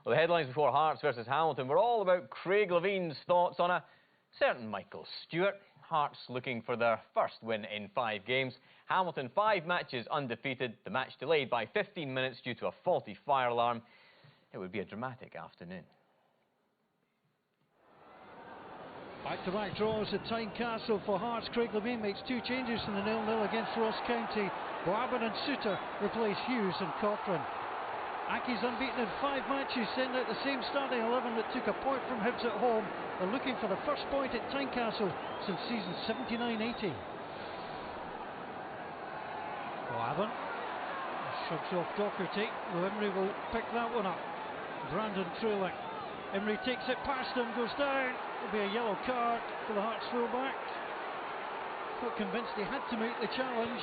Well, the headlines before Hearts versus Hamilton were all about Craig Levein's thoughts on a certain Michael Stewart. Hearts looking for their first win in 5 games. Hamilton 5 matches undefeated, the match delayed by 15 minutes due to a faulty fire alarm. It would be a dramatic afternoon. Back-to-back draws at Tynecastle for Hearts. Craig Levein makes 2 changes in the 0-0 against Ross County. Boabin and Suter replace Hughes and Cochrane. Accies unbeaten in 5 matches, send out the same starting 11 that took a point from Hibs at home. They're looking for the first point at Tynecastle since season 79-80. Boabin shrugs off Docherty, though Imrie will pick that one up. Brandon Trueling. Imrie takes it past him, goes down. There'll be a yellow card for the Hearts fullback. Felt convinced he had to make the challenge.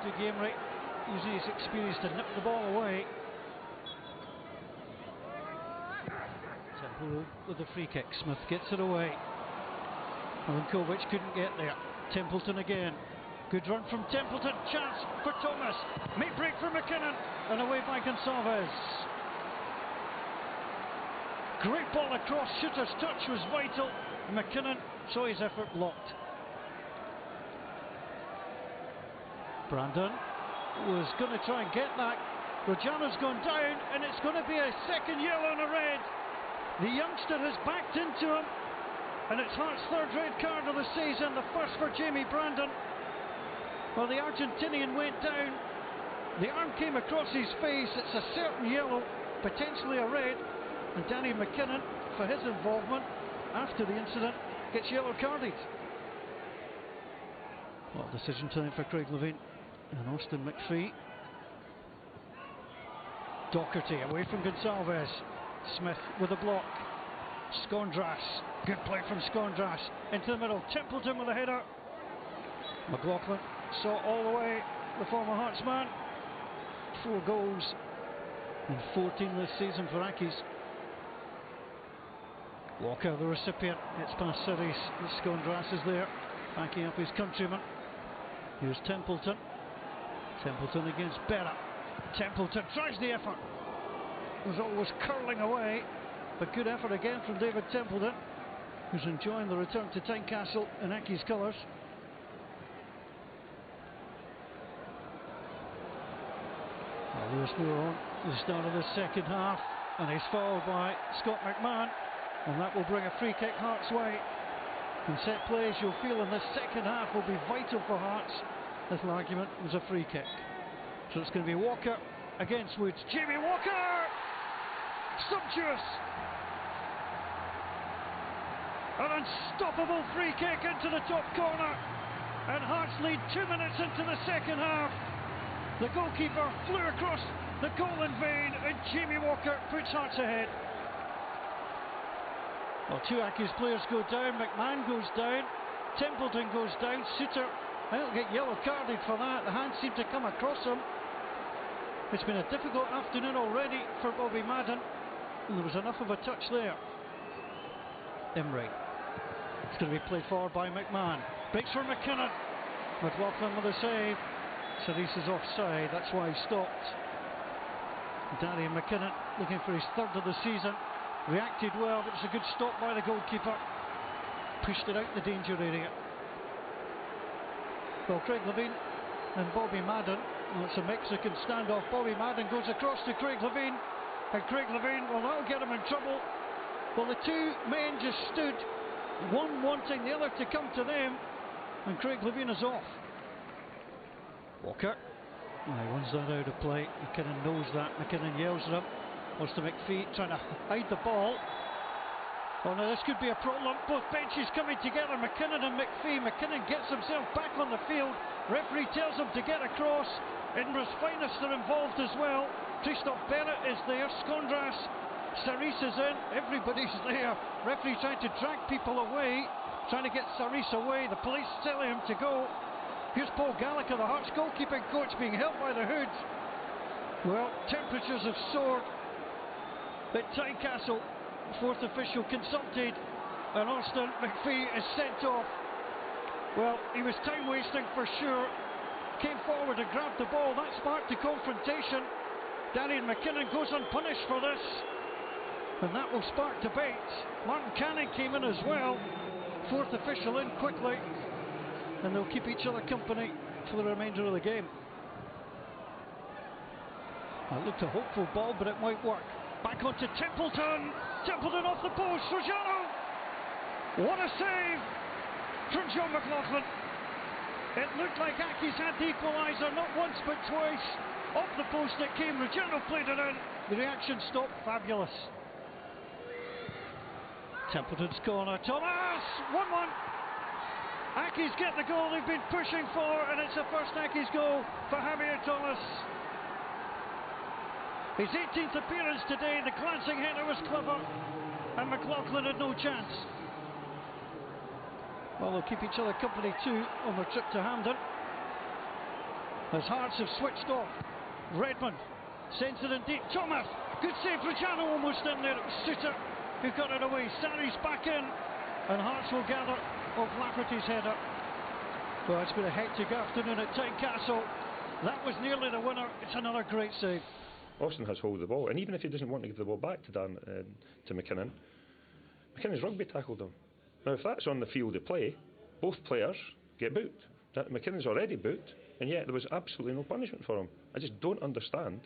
Dougie Imrie using his experience to nip the ball away. Temple with the free kick. Smith gets it away. Milinkovic couldn't get there. Templeton again. Good run from Templeton. Chance for Thomas. May break for McKinnon. And away by Gonçalves. Great ball across. Shooter's touch was vital. McKinnon saw his effort blocked. Brandon was going to try and get that. Rojano's gone down, and it's going to be a second yellow and a red. The youngster has backed into him, and it's Hearts' 3rd red card of the season, the first for Jamie Brandon. Well, the Argentinian went down, the arm came across his face. It's a certain yellow, potentially a red, and Danny McKinnon, for his involvement after the incident, gets yellow carded. Well, decision time for Craig Levein and Austin McPhee. Docherty away from Gonçalves. Smith with a block. Skondras, good play from Skondras into the middle. Templeton with a header. McLaughlin saw all the way the former Hearts man. 4 goals in 14 this season for Accies. Walker the recipient. It's past Siris. Skondras is there, backing up his countryman. Here's Templeton. Templeton against Berra. Templeton tries the effort. It was always curling away, but good effort again from David Templeton, who's enjoying the return to Tynecastle in Accies colours. Lewis Moore on the start of the second half, and he's fouled by Scott McMahon, and that will bring a free kick Hearts' way. And set plays, you'll feel in this second half, will be vital for Hearts. Little argument was a free kick. So it's going to be Walker against Woods. Jamie Walker! Sumptuous! An unstoppable free kick into the top corner. And Hearts lead 2 minutes into the second half. The goalkeeper flew across the goal in vain, and Jamie Walker puts Hearts ahead. Well, 2 Accies players go down. McMahon goes down. Templeton goes down. Suter, he'll get yellow carded for that. The hand seemed to come across him. It's been a difficult afternoon already for Bobby Madden, and there was enough of a touch there. Imrie. It's going to be played forward by McMahon. Breaks for McKinnon. McLaughlin with a save. Siris is offside, that's why he stopped. Danny McKinnon looking for his 3rd of the season. Reacted well, but it's a good stop by the goalkeeper. Pushed it out the danger area. Well, Craig Levein and Bobby Madden. Well, it's a Mexican standoff. Bobby Madden goes across to Craig Levein, and Craig Levein, well, that'll get him in trouble. Well, the 2 men just stood, one wanting the other to come to them, and Craig Levein is off. Walker. Well, he wins that out of play. McKinnon knows that. McKinnon yells at him. Wants to McPhee trying to hide the ball. Oh no, this could be a problem. Both benches coming together, McKinnon and McPhee. McKinnon gets himself back on the field. Referee tells him to get across. Edinburgh's finest are involved as well. Christophe Bennett is there. Skondras. Siris is in. Everybody's there. Referee trying to drag people away. Trying to get Siris away. The police telling him to go. Here's Paul Gallagher, the Hearts goalkeeping coach, being held by the hood. Well, temperatures have soared at Tynecastle. 4th official consulted, and Austin McPhee is sent off. Well, he was time wasting for sure. Came forward and grabbed the ball. That sparked the confrontation. Darian McKinnon goes unpunished for this, and that will spark debate. Martin Canning came in as well, fourth official in quickly, and they'll keep each other company for the remainder of the game. It looked a hopeful ball, but it might work. Back onto Templeton. Templeton off the post. Rojano. What a save from John McLaughlin. It looked like Aki's had the equaliser, not once but twice. Off the post it came. Rojano played it in. The reaction stopped. Fabulous. Templeton's corner. Thomas. 1-1. Aki's get the goal they've been pushing for, and it's the first Aki's goal for Javier Thomas. His 18th appearance today. The glancing header was clever, and McLaughlin had no chance. Well, they'll keep each other company too on their trip to Hampden, as Hearts have switched off. Redmond sends it in deep. Thomas, good save. Rojano almost in there. It was Suter who got it away. Sarri's back in, and Hearts will gather off Lafferty's header. Well, it's been a hectic afternoon at Tynecastle. That was nearly the winner. It's another great save. Austin has hold of the ball, and even if he doesn't want to give the ball back to McKinnon, McKinnon's rugby tackled him. Now, if that's on the field of play, both players get booked. McKinnon's already booked, and yet there was absolutely no punishment for him. I just don't understand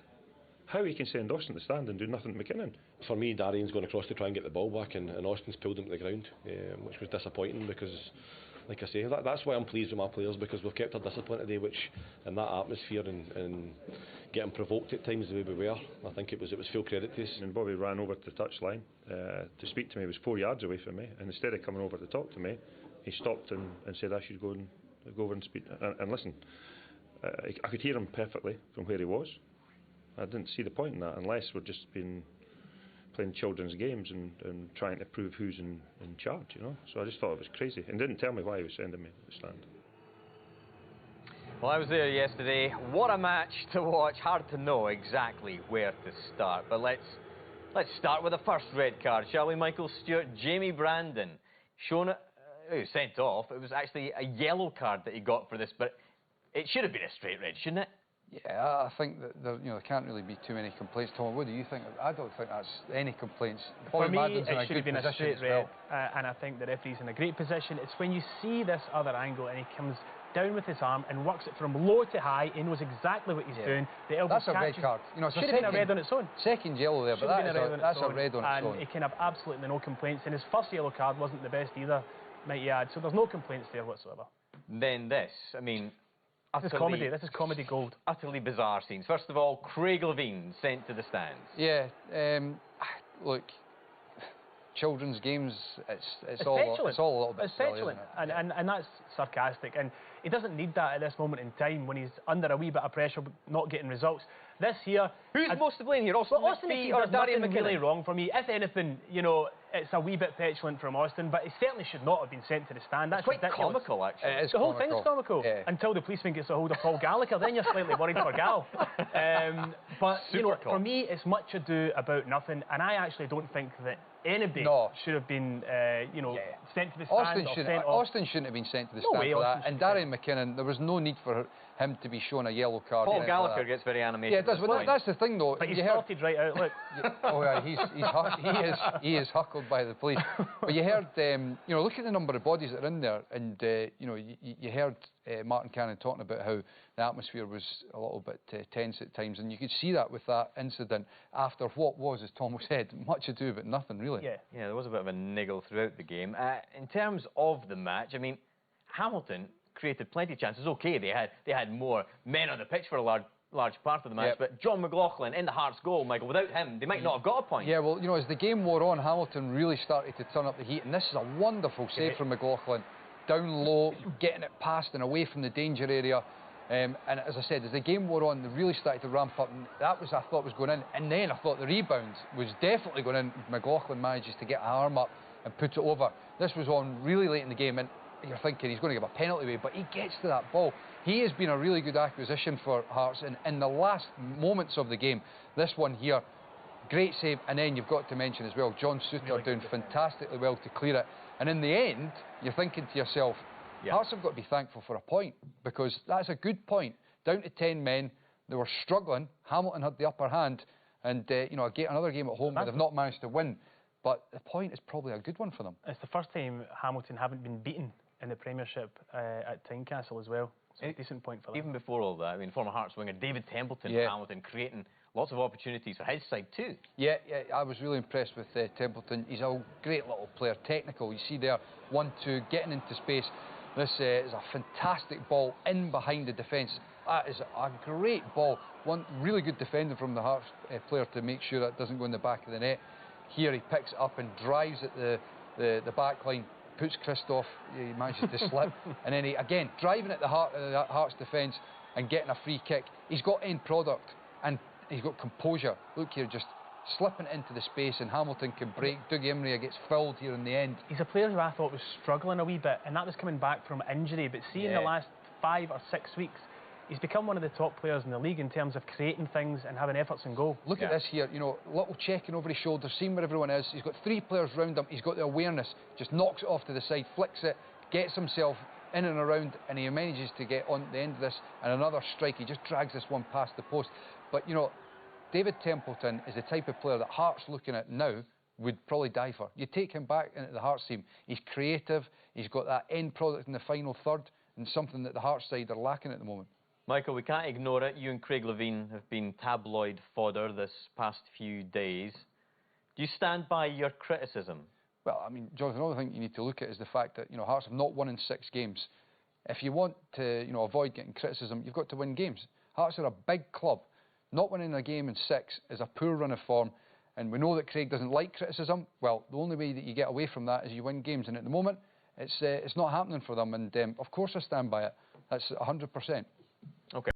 how he can send Austin to stand and do nothing to McKinnon. For me, Darian's gone across to try and get the ball back, and Austin's pulled him to the ground, which was disappointing because, like I say, that's why I'm pleased with my players, because we've kept our discipline today, which in that atmosphere and getting provoked at times the way we were, I think it was full credit to us. And Bobby ran over to the touchline to speak to me. He was 4 yards away from me, and instead of coming over to talk to me, he stopped and said I should go over and speak and listen. I could hear him perfectly from where he was. I didn't see the point in that unless we're just been playing children's games and trying to prove who's in charge, you know. So I just thought it was crazy, and didn't tell me why he was sending me to the stand. Well, I was there yesterday. What a match to watch. Hard to know exactly where to start. But let's start with the first red card, shall we, Michael Stewart? Jamie Brandon shown he was sent off. It was actually a yellow card that he got for this, but it should have been a straight red, shouldn't it? Yeah, I think that there can't really be too many complaints. Tom, what do you think? I don't think that's any complaints. For me, it should have been a straight red, and I think the referee's in a great position. It's when you see this other angle and he comes down with his arm and works it from low to high. He knows exactly what he's doing. The elbow that's a red card. You know, should have been a red on its own. Second yellow there, but that's a red on its own. And he can have absolutely no complaints. And his first yellow card wasn't the best either, might you add. So there's no complaints there whatsoever. Then this, I mean, this is comedy. This is comedy gold. Utterly bizarre scenes. First of all, Craig Levein sent to the stands. Yeah, look, children's games, it's all a little bit silly, isn't it? And that's sarcastic. And he doesn't need that at this moment in time when he's under a wee bit of pressure, not getting results. This here... Who's most to blame here, Austin McPhee or Darian McKinnon? Really wrong for me. If anything, you know, it's a wee bit petulant from Austin, but he certainly should not have been sent to the stand. That's quite ridiculous. Comical, actually. It is the whole thing's comical. Yeah. Until the policeman gets a hold of Paul Gallagher, then you're slightly worried for Gal. But, you know, for me, it's much ado about nothing, and I actually don't think that anybody should have been, you know, sent to the stand Austin shouldn't have been sent to the stand for that. And Darian McKinnon, there was no need for him to be shown a yellow card. Paul Gallagher gets very animated. Yeah, it does. But that's the thing, though. But he started right out. Look. Oh yeah, he is huckled by the police. But you heard, you know, look at the number of bodies that are in there, and you know, you heard Martin Canning talking about how the atmosphere was a little bit tense at times, and you could see that with that incident after what was, as Tom said, much ado about nothing, really. Yeah, there was a bit of a niggle throughout the game. In terms of the match, I mean, Hamilton created plenty of chances. Okay, they had more men on the pitch for a large part of the match, but John McLaughlin in the Hearts goal, Michael, without him, they might not have got a point. Yeah, well, you know, as the game wore on, Hamilton really started to turn up the heat, and this is a wonderful save from McLaughlin. Down low, getting it past and away from the danger area. And as I said, as the game wore on, they really started to ramp up, and that was, I thought, was going in. And then I thought the rebound was definitely going in. McLaughlin manages to get an arm up and put it over. This was on really late in the game, and you're thinking he's going to give a penalty away, but he gets to that ball. He has been a really good acquisition for Hearts, and in the last moments of the game, this one here, great save. And then you've got to mention as well, John Suter really doing fantastically well to clear it. And in the end, you're thinking to yourself, Hearts have got to be thankful for a point, because that's a good point. Down to 10 men, They were struggling. Hamilton had the upper hand, and another game at home that they've not managed to win. But the point is probably a good one for them. It's the first time Hamilton haven't been beaten in the Premiership at Tynecastle as well. So a decent point for them. Even before all that, I mean, former Hearts winger David Templeton for Hamilton creating lots of opportunities for his side too. Yeah, I was really impressed with Templeton. He's a great little player, technical. You see there, 1-2, getting into space. This is a fantastic ball in behind the defence. That is a great ball. One really good defending from the Hearts player to make sure that doesn't go in the back of the net. Here he picks it up and drives at the back line, puts Christoph, he manages to slip, and then he, again, driving at the Hearts defence and getting a free kick. He's got end product and he's got composure. Look here, just slipping into the space, and Hamilton can break. Dougie Imrie gets filled here in the end. He's a player who I thought was struggling a wee bit, and that was coming back from injury, but see in the last 5 or 6 weeks, he's become one of the top players in the league in terms of creating things and having efforts in goal. Look at this here, little checking over his shoulder, seeing where everyone is. He's got 3 players round him. He's got the awareness, just knocks it off to the side, flicks it, gets himself in and around, and he manages to get on the end of this, and another strike. He just drags this one past the post. But, David Templeton is the type of player that Hearts looking at now would probably die for. You take him back into the Hearts team, he's creative, he's got that end product in the final third, and something that the Hearts side are lacking at the moment. Michael, we can't ignore it. You and Craig Levein have been tabloid fodder this past few days. Do you stand by your criticism? Well, I mean, Jonathan, another thing you need to look at is the fact that, Hearts have not won in 6 games. If you want to, avoid getting criticism, you've got to win games. Hearts are a big club. Not winning a game in 6 is a poor run of form, and we know that Craig doesn't like criticism. Well, the only way that you get away from that is you win games, and at the moment, it's not happening for them, and of course I stand by it. That's 100%. Okay.